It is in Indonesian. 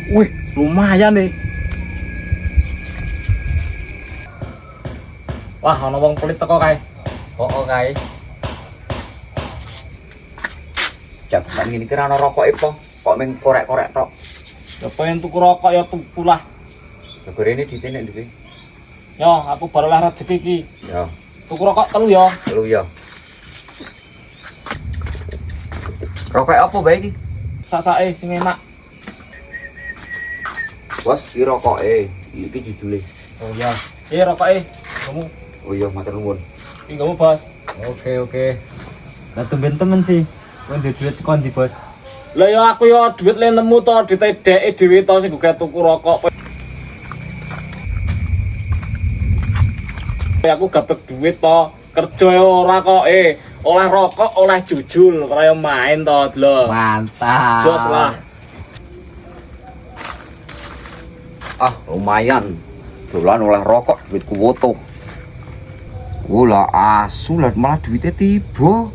Wih, lumayan nih. Wah, ana wong pelit teko kae. Kae. Jaman ngene iki ra ono rokoke po. Kok mung korek-korek tok. Ya pengen tuku rokok ya tuku lah. Negara ini ditenek ndi? Yo, aku baru lah rezeki iki. Ya, Tuku rokok telu yo. lu ya. Rokok apa bae iki? Sak-sake sing enak. Bos, iki rokoke. Iki jujule. Oh iya. Rokoke. Kamu. Oh iya, matur nuwun. Iki kamu, Bos. Oke. Lah tumben temen sih. Kowe duwe duit sekon di, Bos. Lah ya aku ya duit le nemu to, ditedeke dhewe to sing gue tuku rokok. Aku gabek duit to, kerja ora kok oleh rokok, oleh jujul, kaya main to, lho. Mantap. Jos lah. Ah, lumayan. Dolan oleh rokok duitku woto. Lah asu lah malah duitnya tiba.